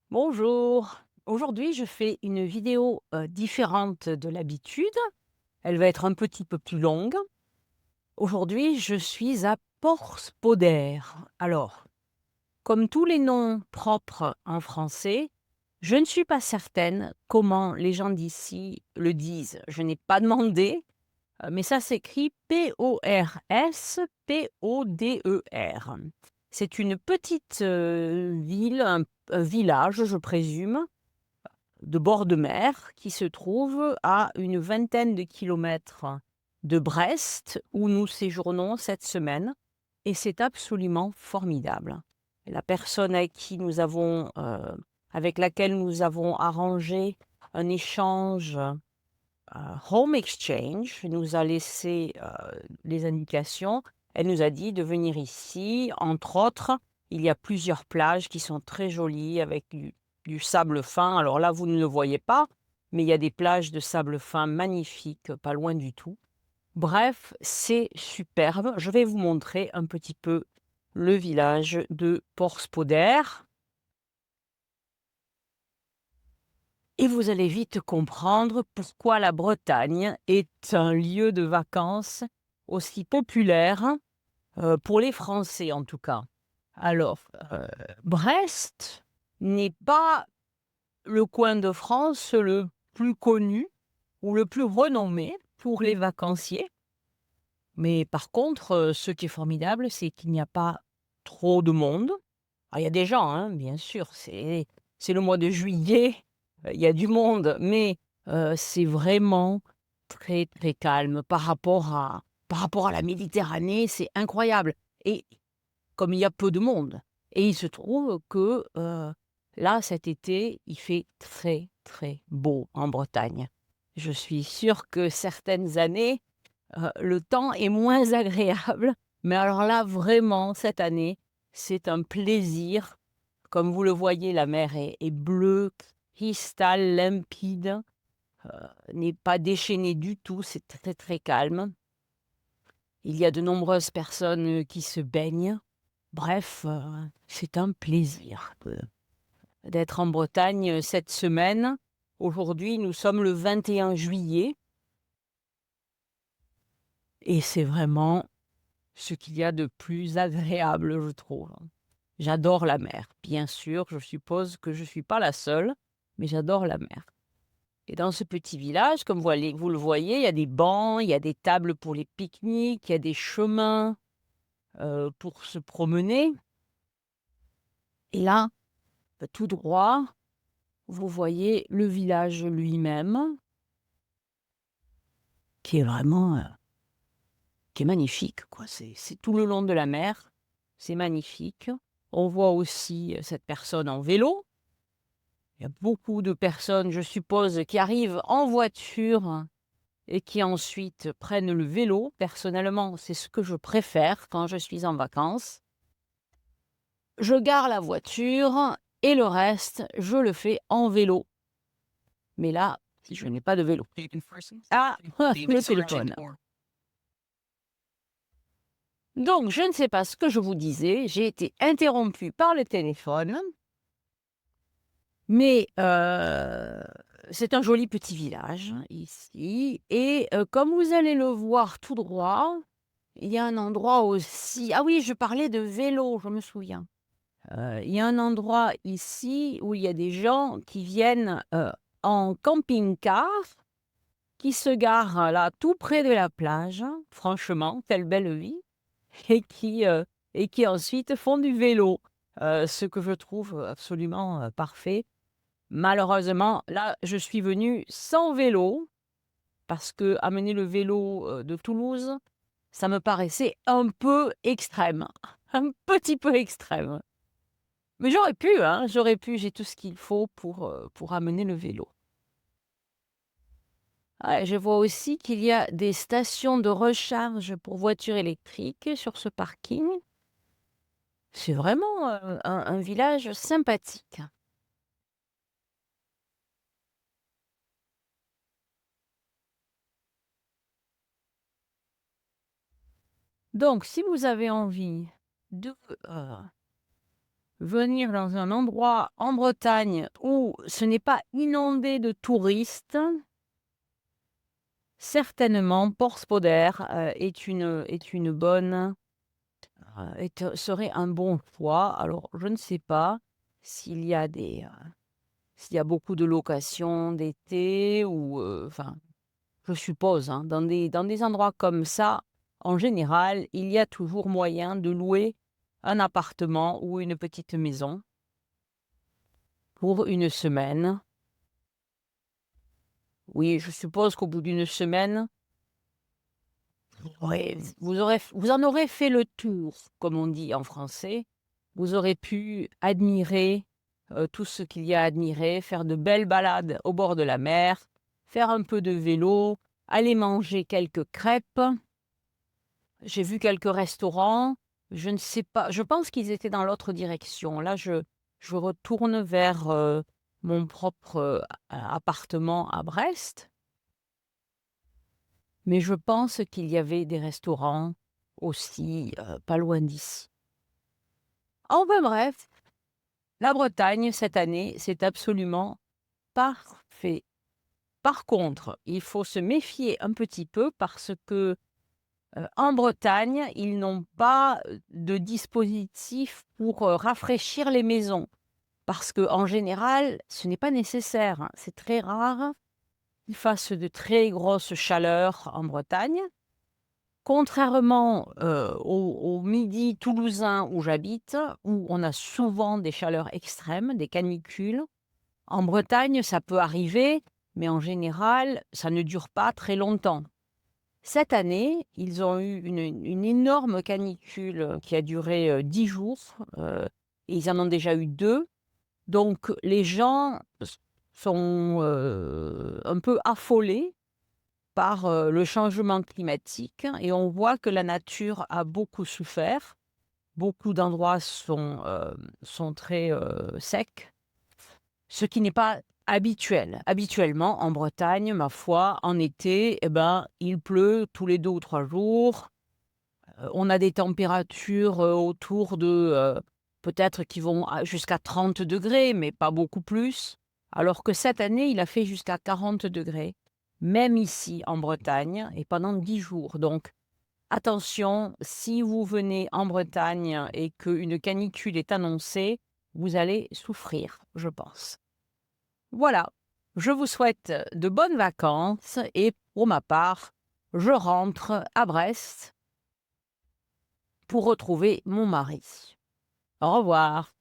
Bonjour. Aujourd'hui, je fais une vidéo différente de l'habitude. Elle va être un petit peu plus longue. Aujourd'hui, je suis à Porspoder. Alors, comme tous les noms propres en français, je ne suis pas certaine comment les gens d'ici le disent. Je n'ai pas demandé, mais ça s'écrit P-O-R-S-P-O-D-E-R. C'est une petite ville, un village, je présume, de bord de mer qui se trouve à une vingtaine de kilomètres de Brest, où nous séjournons cette semaine, et c'est absolument formidable. La personne avec laquelle nous avons arrangé un échange, home exchange, nous a laissé les indications. Elle nous a dit de venir ici. Entre autres, il y a plusieurs plages qui sont très jolies avec du sable fin. Alors là, vous ne le voyez pas, mais il y a des plages de sable fin magnifiques, pas loin du tout. Bref, c'est superbe. Je vais vous montrer un petit peu le village de Porspoder et vous allez vite comprendre pourquoi la Bretagne est un lieu de vacances aussi populaire, pour les Français en tout cas. Alors, Brest n'est pas le coin de France le plus connu ou le plus renommé pour les vacanciers. Mais par contre, ce qui est formidable, c'est qu'il n'y a pas trop de monde. Ah, il y a des gens, hein, bien sûr, c'est le mois de juillet, il y a du monde, mais c'est vraiment très, très calme par rapport à la Méditerranée, c'est incroyable et comme il y a peu de monde et il se trouve que, là, cet été, il fait très, très beau en Bretagne. Je suis sûre que certaines années, le temps est moins agréable, mais alors là, vraiment, cette année, c'est un plaisir. Comme vous le voyez, la mer est bleue, cristal limpide, n'est pas déchaînée du tout, c'est très, très calme. Il y a de nombreuses personnes, qui se baignent. Bref, c'est un plaisir, d'être en Bretagne, cette semaine. Aujourd'hui, nous sommes le 21 juillet et c'est vraiment ce qu'il y a de plus agréable, je trouve. J'adore la mer, bien sûr, je suppose que je ne suis pas la seule, mais j'adore la mer. Et dans ce petit village, comme vous le voyez, il y a des bancs, il y a des tables pour les pique-niques, il y a des chemins pour se promener. Et là, tout droit, vous voyez le village lui-même, qui est vraiment, qui est magnifique, quoi. C'est tout le long de la mer, c'est magnifique. On voit aussi cette personne en vélo. Il y a beaucoup de personnes, je suppose, qui arrivent en voiture et qui ensuite prennent le vélo. Personnellement, c'est ce que je préfère quand je suis en vacances. Je gare la voiture et le reste, je le fais en vélo. Mais là, je n'ai pas de vélo. Ah, le téléphone. Donc, je ne sais pas ce que je vous disais. J'ai été interrompue par le téléphone. Mais c'est un joli petit village, hein, ici et comme vous allez le voir tout droit, il y a un endroit aussi ah oui, je parlais de vélo, je me souviens. Il y a un endroit ici où il y a des gens qui viennent, en camping-car, qui se garent, là, tout près de la plage, franchement, quelle belle vie et qui ensuite font du vélo, ce que je trouve absolument, parfait. Malheureusement, là, je suis venue sans vélo parce que amener le vélo, de Toulouse, ça me paraissait un peu extrême, un petit peu extrême. Mais j'aurais pu, hein, j'aurais pu, j'ai tout ce qu'il faut pour amener le vélo. Ouais, je vois aussi qu'il y a des stations de recharge pour voitures électriques sur ce parking. C'est vraiment, un village sympathique. Donc si vous avez envie de, heu venir dans un endroit en Bretagne où ce n'est pas inondé de touristes, certainement Porspoder, est une bonne, serait un bon choix. Alors je ne sais pas s'il y a s'il y a beaucoup de locations d'été ou, enfin, je suppose, hein, dans des endroits comme ça, en général, il y a toujours moyen de louer un appartement ou une petite maison pour une semaine. Oui, je suppose qu'au bout d'une semaine, vous en aurez fait le tour, comme on dit en français. Vous aurez pu admirer, tout ce qu'il y a à admirer, faire de belles balades au bord de la mer, faire un peu de vélo, aller manger quelques crêpes. J'ai vu quelques restaurants, je ne sais pas, je pense qu'ils étaient dans l'autre direction. Là, je retourne vers, mon propre, appartement à Brest, mais je pense qu'il y avait des restaurants aussi, pas loin d'ici. Enfin bref, la Bretagne cette année, c'est absolument parfait. Par contre, il faut se méfier un petit peu parce que, en Bretagne, ils n'ont pas, de dispositif pour, rafraîchir les maisons. Parce qu'en général, ce n'est pas nécessaire, hein. C'est très rare qu'il fasse de très grosses chaleurs en Bretagne. Contrairement, au midi toulousain où j'habite, où on a souvent des chaleurs extrêmes, des canicules. En Bretagne, ça peut arriver, mais en général, ça ne dure pas très longtemps. Cette année, ils ont eu une énorme canicule qui a duré, 10 jours, et ils en ont déjà eu 2. Donc les gens sont, un peu affolés par, le changement climatique et on voit que la nature a beaucoup souffert. Beaucoup d'endroits sont très, secs, ce qui n'est pas habituel. Habituellement, en Bretagne, ma foi, en été, eh ben, il pleut tous les 2 ou 3 jours. On a des températures, autour de, peut-être qui vont jusqu'à 30 degrés, mais pas beaucoup plus. Alors que cette année, il a fait jusqu'à 40 degrés, même ici en Bretagne et pendant 10 jours. Donc attention, si vous venez en Bretagne et qu'une canicule est annoncée, vous allez souffrir, je pense. Voilà, je vous souhaite de bonnes vacances et pour ma part, je rentre à Brest pour retrouver mon mari. Au revoir.